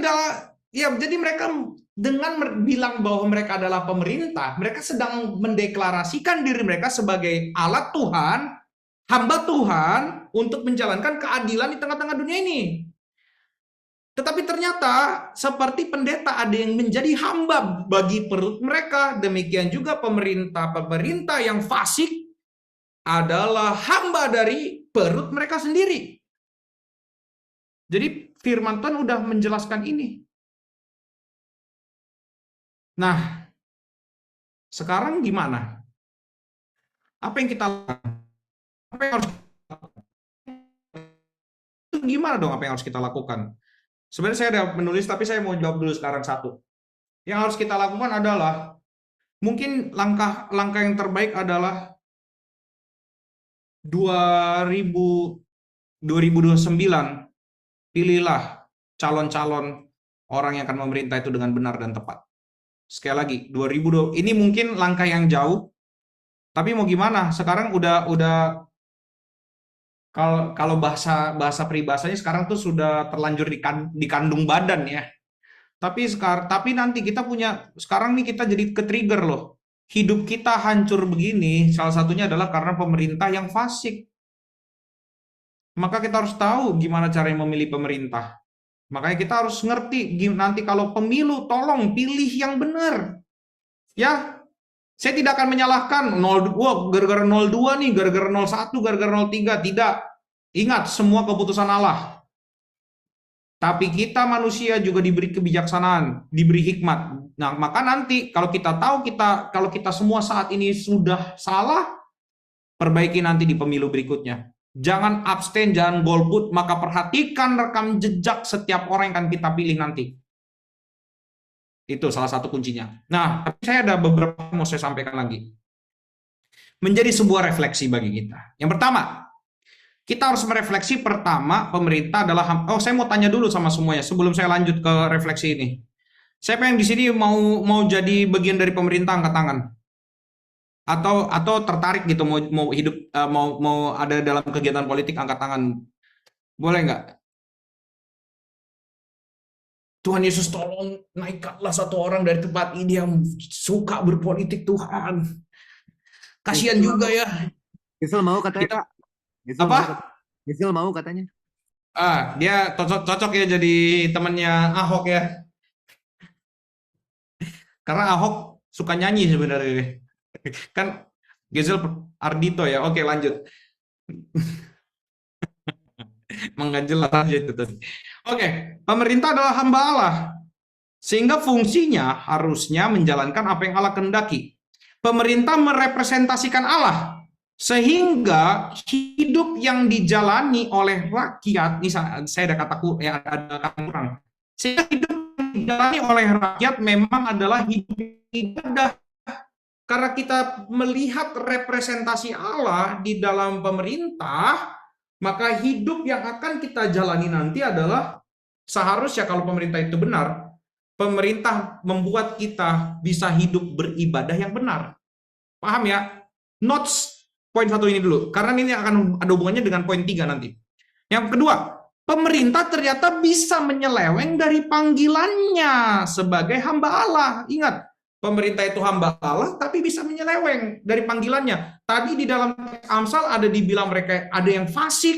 jadi mereka dengan bilang bahwa mereka adalah pemerintah, mereka sedang mendeklarasikan diri mereka sebagai alat Tuhan, hamba Tuhan untuk menjalankan keadilan di tengah-tengah dunia ini. Tetapi ternyata seperti pendeta ada yang menjadi hamba bagi perut mereka, demikian juga pemerintah yang fasik adalah hamba dari perut mereka sendiri. Jadi firman Tuhan udah menjelaskan ini. Nah, sekarang gimana? Apa yang kita lakukan? Apa yang harus kita lakukan? Itu gimana dong apa yang harus kita lakukan? Sebenarnya saya udah menulis, tapi saya mau jawab dulu sekarang satu. Yang harus kita lakukan adalah, mungkin langkah yang terbaik adalah 2029, pilihlah calon-calon orang yang akan memerintah itu dengan benar dan tepat. Sekali lagi, 2020 ini mungkin langkah yang jauh, tapi mau gimana? Sekarang udah kalau bahasa peribahasanya sekarang tuh sudah terlanjur dikandung badan ya. Tapi nanti kita sekarang nih kita jadi ke-trigger loh. Hidup kita hancur begini, salah satunya adalah karena pemerintah yang fasik. Maka kita harus tahu gimana cara memilih pemerintah. Makanya kita harus ngerti nanti kalau pemilu tolong pilih yang benar. Ya, saya tidak akan menyalahkan gara-gara 02 nih, gara-gara 01, gara-gara 03, tidak. Ingat semua keputusan Allah. Tapi kita manusia juga diberi kebijaksanaan, diberi hikmat. Nah, maka nanti kalau kita tahu kalau kita semua saat ini sudah salah, perbaiki nanti di pemilu berikutnya. Jangan abstain, jangan golput, maka perhatikan rekam jejak setiap orang yang akan kita pilih nanti. Itu salah satu kuncinya. Nah, tapi saya ada beberapa yang mau saya sampaikan lagi. Menjadi sebuah refleksi bagi kita. Yang pertama, kita harus merefleksi pertama, pemerintah adalah... saya mau tanya dulu sama semuanya, sebelum saya lanjut ke refleksi ini. Siapa yang di sini mau jadi bagian dari pemerintah, angkat tangan. Atau tertarik gitu mau hidup mau ada dalam kegiatan politik, angkat tangan. Boleh nggak? Tuhan Yesus tolong naikkanlah satu orang dari tempat ini yang suka berpolitik, Tuhan. Kasihan juga ya. Gisel mau katanya, Kak. Gisel mau katanya. Dia cocok ya jadi temannya Ahok ya. Karena Ahok suka nyanyi sebenarnya. Kan Gisel Ardito ya. Oke, lanjut. Emang nggak jelas aja itu tadi. Oke, pemerintah adalah hamba Allah. Sehingga fungsinya harusnya menjalankan apa yang Allah kehendaki. Pemerintah merepresentasikan Allah. Sehingga hidup yang dijalani oleh rakyat, ini saya ada kata kurang. Sehingga hidup yang dijalani oleh rakyat memang adalah hidup ibadah. Karena kita melihat representasi Allah di dalam pemerintah, maka hidup yang akan kita jalani nanti adalah seharusnya kalau pemerintah itu benar, pemerintah membuat kita bisa hidup beribadah yang benar. Paham ya? Notes poin 1 ini dulu, karena ini akan ada hubungannya dengan poin 3 nanti. Yang kedua, pemerintah ternyata bisa menyeleweng dari panggilannya sebagai hamba Allah. Ingat, pemerintah itu hamba Allah, tapi bisa menyeleweng dari panggilannya. Tadi di dalam Amsal ada dibilang mereka ada yang fasik,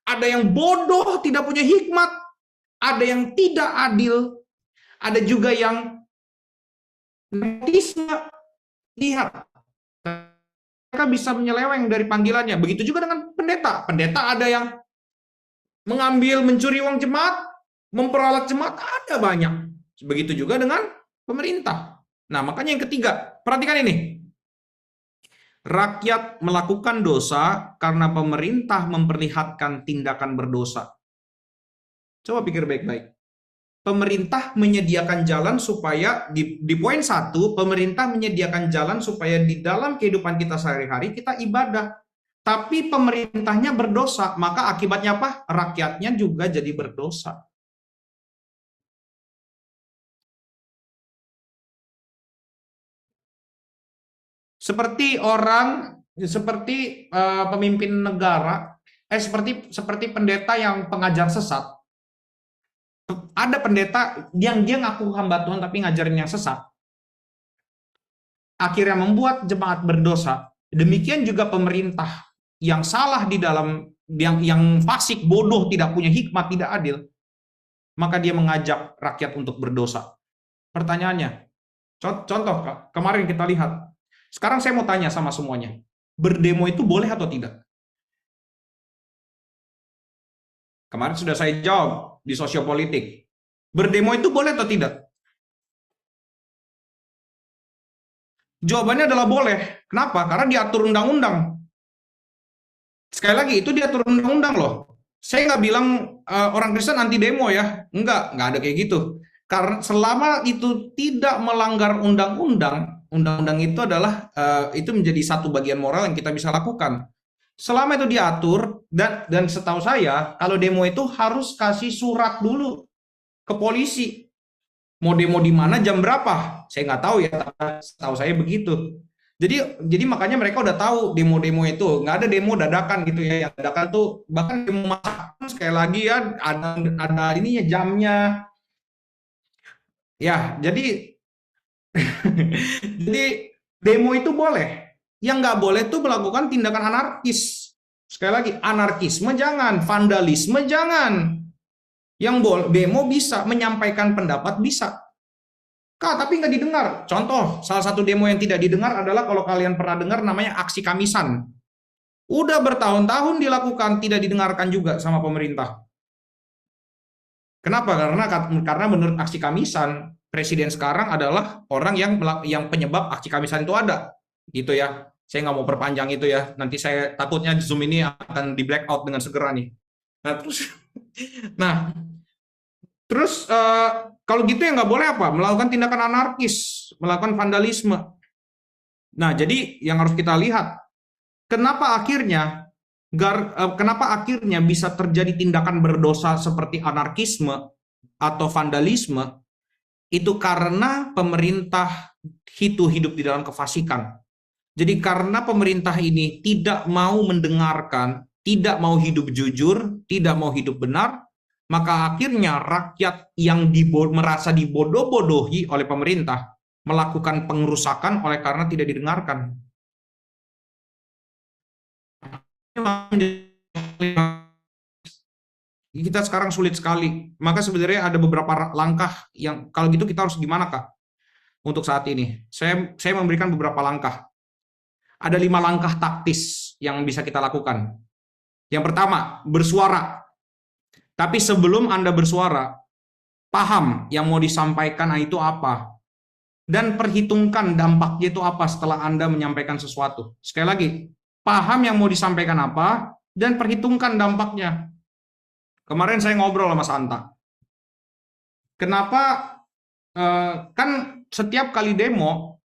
ada yang bodoh, tidak punya hikmat, ada yang tidak adil, ada juga yang nepotisme. Lihat, mereka bisa menyeleweng dari panggilannya. Begitu juga dengan pendeta. Pendeta ada yang mengambil, mencuri uang jemaat, memperalat jemaat, ada banyak. Begitu juga dengan pemerintah. Nah, makanya yang ketiga, perhatikan ini. Rakyat melakukan dosa karena pemerintah memperlihatkan tindakan berdosa. Coba pikir baik-baik. Pemerintah menyediakan jalan supaya di poin 1, pemerintah menyediakan jalan supaya di dalam kehidupan kita sehari-hari kita ibadah. Tapi pemerintahnya berdosa, maka akibatnya apa? Rakyatnya juga jadi berdosa. Seperti pemimpin negara, seperti pendeta yang pengajar sesat. Ada pendeta yang dia ngaku hamba Tuhan tapi ngajarin yang sesat. Akhirnya membuat jemaat berdosa. Demikian juga pemerintah yang salah di dalam, yang fasik, bodoh, tidak punya hikmat, tidak adil. Maka dia mengajak rakyat untuk berdosa. Pertanyaannya, contoh kemarin kita lihat. Sekarang saya mau tanya sama semuanya. Berdemo itu boleh atau tidak? Kemarin sudah saya jawab di sosiopolitik. Berdemo itu boleh atau tidak? Jawabannya adalah boleh. Kenapa? Karena diatur undang-undang. Sekali lagi, itu diatur undang-undang loh. Saya nggak bilang orang Kristen anti demo ya. Nggak ada kayak gitu. Karena selama itu tidak melanggar undang-undang, undang-undang itu adalah itu menjadi satu bagian moral yang kita bisa lakukan. Selama itu diatur, dan setahu saya, kalau demo itu harus kasih surat dulu ke polisi. Mau demo di mana, jam berapa? Saya nggak tahu ya, setahu saya begitu. Jadi makanya mereka udah tahu demo-demo itu. Nggak ada demo dadakan gitu ya. Yang dadakan tuh, bahkan demo masakan sekali lagi ya, ada ininya, jamnya. Ya, jadi jadi demo itu boleh. Yang nggak boleh tuh melakukan tindakan anarkis. Sekali lagi, anarkisme jangan, vandalisme jangan. Yang demo bisa, menyampaikan pendapat bisa. Kak, tapi nggak didengar. Contoh, salah satu demo yang tidak didengar adalah kalau kalian pernah dengar namanya aksi Kamisan. Udah bertahun-tahun dilakukan, tidak didengarkan juga sama pemerintah. Kenapa? Karena menurut aksi Kamisan, presiden sekarang adalah orang yang penyebab aksi Kamisan itu ada. Gitu ya. Saya nggak mau perpanjang itu ya. Nanti saya takutnya Zoom ini akan di blackout dengan segera nih. Terus kalau gitu ya nggak boleh apa? Melakukan tindakan anarkis, melakukan vandalisme. Nah, jadi yang harus kita lihat, kenapa akhirnya bisa terjadi tindakan berdosa seperti anarkisme atau vandalisme? Itu karena pemerintah hidup di dalam kefasikan. Jadi karena pemerintah ini tidak mau mendengarkan, tidak mau hidup jujur, tidak mau hidup benar, maka akhirnya rakyat yang merasa dibodoh-bodohi oleh pemerintah melakukan pengerusakan oleh karena tidak didengarkan. Kita sekarang sulit sekali. Maka sebenarnya ada beberapa langkah yang kalau gitu kita harus gimana, Kak? Untuk saat ini, saya memberikan beberapa langkah. Ada 5 langkah taktis yang bisa kita lakukan. Yang pertama, bersuara. Tapi sebelum Anda bersuara, paham yang mau disampaikan itu apa. Dan perhitungkan dampaknya itu apa setelah Anda menyampaikan sesuatu. Sekali lagi, paham yang mau disampaikan apa, dan perhitungkan dampaknya. Kemarin saya ngobrol sama Santa. Kenapa kan setiap kali demo,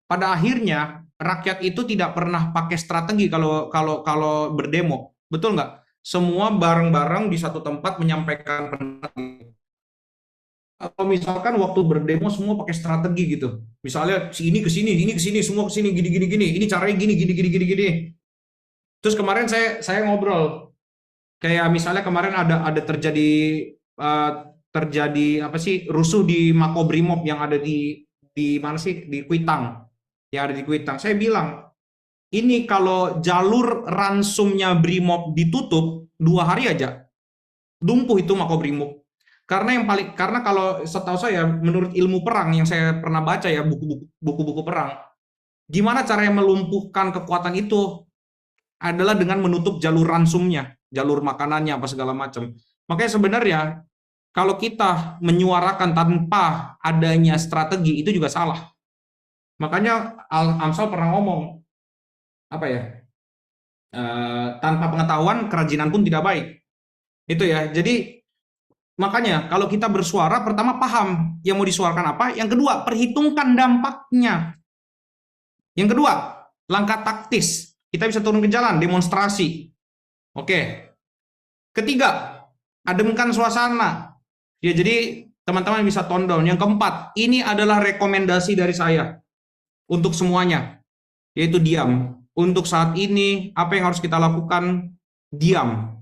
pada akhirnya rakyat itu tidak pernah pakai strategi kalau berdemo. Betul nggak? Semua bareng-bareng di satu tempat menyampaikan pendapat. Atau misalkan waktu berdemo semua pakai strategi gitu. Misalnya ini ke sini, semua ke sini, gini. Ini caranya gini. Terus kemarin saya ngobrol, kayak misalnya kemarin ada terjadi apa sih, rusuh di Makobrimob yang ada di mana sih, di Kuitang. Yang ada di Kuitang. Saya bilang, ini kalau jalur ransumnya Brimob ditutup 2 hari aja, lumpuh itu Makobrimob. Karena kalau setahu saya, menurut ilmu perang yang saya pernah baca ya, buku-buku perang, gimana caranya melumpuhkan kekuatan itu adalah dengan menutup jalur ransumnya, jalur makanannya apa segala macam. Makanya sebenarnya kalau kita menyuarakan tanpa adanya strategi itu juga salah. Makanya Amsal pernah ngomong apa ya? Tanpa pengetahuan kerajinan pun tidak baik. Itu ya. Jadi makanya kalau kita bersuara, pertama paham yang mau disuarakan apa, yang kedua perhitungkan dampaknya. Yang kedua, langkah taktis. Kita bisa turun ke jalan, demonstrasi. Oke. Ketiga, ademkan suasana. Ya, jadi teman-teman bisa tone down. Yang keempat, ini adalah rekomendasi dari saya untuk semuanya, yaitu diam. Untuk saat ini, apa yang harus kita lakukan? Diam.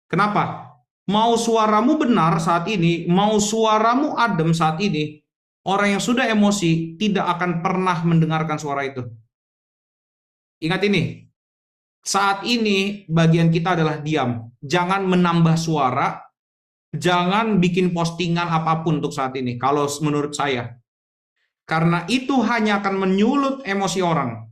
Kenapa? Mau suaramu benar saat ini, mau suaramu adem saat ini, orang yang sudah emosi tidak akan pernah mendengarkan suara itu. Ingat ini, saat ini bagian kita adalah diam. Jangan menambah suara, jangan bikin postingan apapun untuk saat ini, kalau menurut saya. Karena itu hanya akan menyulut emosi orang.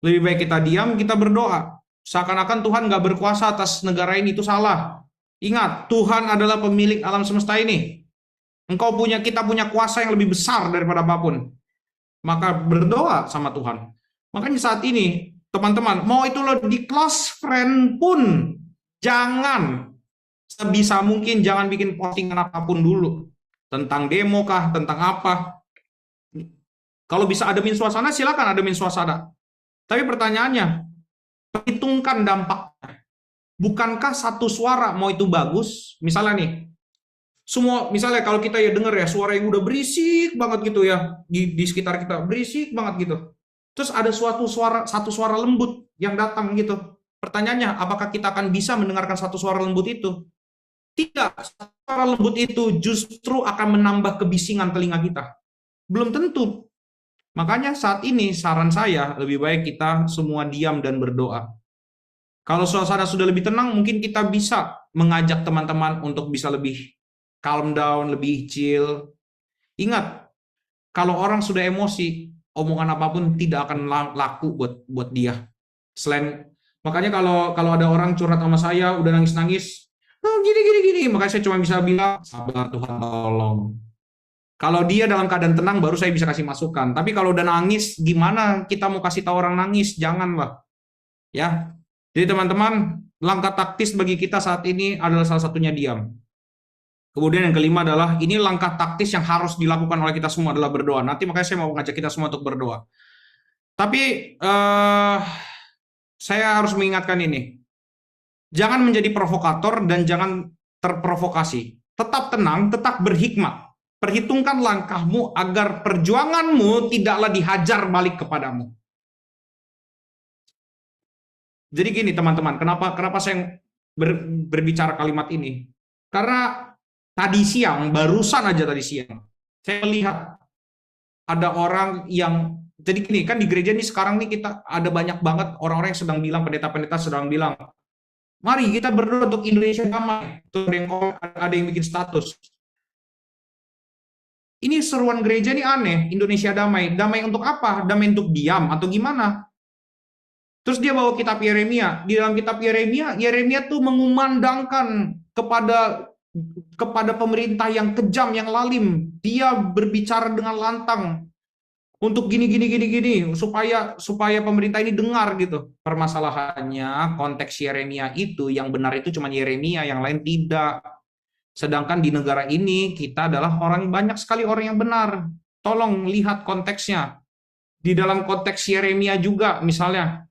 Lebih baik kita diam, kita berdoa. Seakan-akan Tuhan nggak berkuasa atas negara ini, itu salah. Ingat, Tuhan adalah pemilik alam semesta ini. Kita punya kuasa yang lebih besar daripada apapun. Maka berdoa sama Tuhan. Makanya saat ini, teman-teman, mau itu lo di close friend pun, jangan, sebisa mungkin jangan bikin postingan apapun dulu. Tentang demo kah, tentang apa. Kalau bisa ademin suasana, silakan ademin suasana. Tapi pertanyaannya, perhitungkan dampaknya. Bukankah satu suara mau itu bagus? Misalnya nih, misalnya kalau kita ya dengar ya suara yang udah berisik banget gitu ya di sekitar kita, berisik banget gitu. Terus ada satu suara lembut yang datang gitu. Pertanyaannya, apakah kita akan bisa mendengarkan satu suara lembut itu? Tidak, suara lembut itu justru akan menambah kebisingan telinga kita. Belum tentu. Makanya saat ini saran saya lebih baik kita semua diam dan berdoa. Kalau suasana sudah lebih tenang, mungkin kita bisa mengajak teman-teman untuk bisa lebih calm down, lebih chill. Ingat, kalau orang sudah emosi, omongan apapun tidak akan laku buat dia. Makanya kalau ada orang curhat sama saya, udah nangis-nangis, gini, makanya saya cuma bisa bilang, sabar Tuhan tolong. Kalau dia dalam keadaan tenang, baru saya bisa kasih masukan. Tapi kalau udah nangis, gimana kita mau kasih tahu orang nangis? Janganlah. Ya. Jadi teman-teman, langkah taktis bagi kita saat ini adalah salah satunya diam. Kemudian yang kelima adalah, ini langkah taktis yang harus dilakukan oleh kita semua adalah berdoa. Nanti makanya saya mau mengajak kita semua untuk berdoa. Tapi saya harus mengingatkan ini. Jangan menjadi provokator dan jangan terprovokasi. Tetap tenang, tetap berhikmat. Perhitungkan langkahmu agar perjuanganmu tidaklah dihajar balik kepadamu. Jadi gini teman-teman, kenapa saya berbicara kalimat ini? Karena barusan aja tadi siang, saya melihat ada orang yang, jadi gini, kan di gereja ini sekarang nih kita ada banyak banget orang-orang yang sedang bilang, pendeta-pendeta sedang bilang, mari kita berdoa untuk Indonesia damai. Ada yang bikin status. Ini seruan gereja ini aneh, Indonesia damai. Damai untuk apa? Damai untuk diam atau gimana? Terus dia bawa kitab Yeremia. Di dalam kitab Yeremia tuh mengumandangkan kepada pemerintah yang kejam, yang lalim. Dia berbicara dengan lantang untuk gini supaya pemerintah ini dengar gitu. Permasalahannya konteks Yeremia itu yang benar itu cuma Yeremia, yang lain tidak. Sedangkan di negara ini kita adalah banyak sekali orang yang benar. Tolong lihat konteksnya. Di dalam konteks Yeremia juga misalnya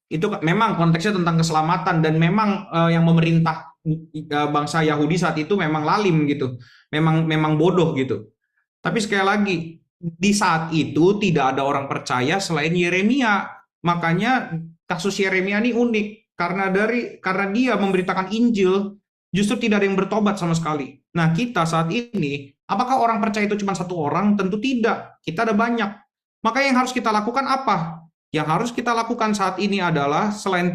itu memang konteksnya tentang keselamatan, dan memang yang memerintah bangsa Yahudi saat itu memang lalim gitu, memang bodoh gitu. Tapi sekali lagi, di saat itu tidak ada orang percaya selain Yeremia. Makanya kasus Yeremia ini unik karena dia memberitakan Injil, justru tidak ada yang bertobat sama sekali. Nah, kita saat ini, apakah orang percaya itu cuma satu orang? Tentu tidak. Kita ada banyak. Maka yang harus kita lakukan apa? Yang harus kita lakukan saat ini adalah selain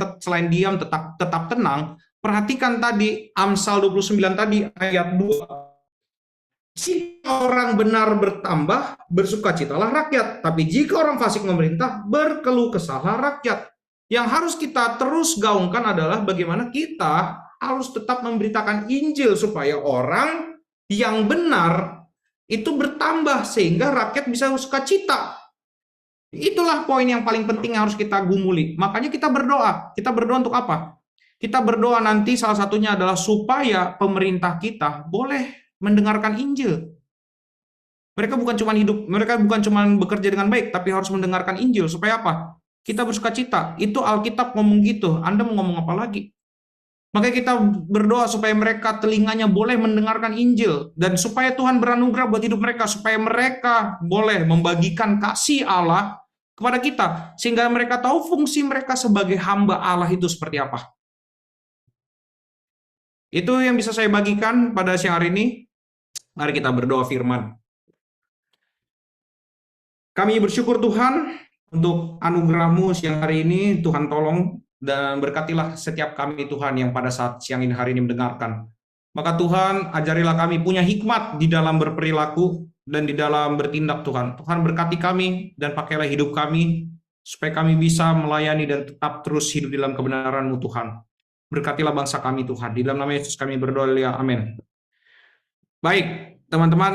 diam, tetap tenang. Perhatikan tadi Amsal 29 tadi ayat 2. Jika orang benar bertambah, bersukacitalah rakyat. Tapi jika orang fasik memerintah, berkeluh kesahlah rakyat. Yang harus kita terus gaungkan adalah bagaimana kita harus tetap memberitakan Injil supaya orang yang benar itu bertambah sehingga rakyat bisa sukacita. Itulah poin yang paling penting yang harus kita gumuli. Makanya kita berdoa. Kita berdoa untuk apa? Kita berdoa nanti salah satunya adalah supaya pemerintah kita boleh mendengarkan Injil. Mereka bukan cuma bekerja dengan baik, tapi harus mendengarkan Injil. Supaya apa? Kita bersukacita. Itu Alkitab ngomong gitu. Anda mau ngomong apa lagi? Makanya kita berdoa supaya mereka telinganya boleh mendengarkan Injil. Dan supaya Tuhan beranugerah buat hidup mereka. Supaya mereka boleh membagikan kasih Allah kepada kita. Sehingga mereka tahu fungsi mereka sebagai hamba Allah itu seperti apa. Itu yang bisa saya bagikan pada siang hari ini. Mari kita berdoa firman. Kami bersyukur Tuhan untuk anugerah-Mu siang hari ini. Tuhan tolong dan berkatilah setiap kami Tuhan yang pada saat siang ini hari ini mendengarkan. Maka Tuhan ajarilah kami punya hikmat di dalam berperilaku dan di dalam bertindak Tuhan. Tuhan berkati kami dan pakailah hidup kami supaya kami bisa melayani dan tetap terus hidup di dalam kebenaran-Mu Tuhan. Berkatilah bangsa kami Tuhan. Di dalam nama Yesus kami berdoa, amin. Baik, teman-teman.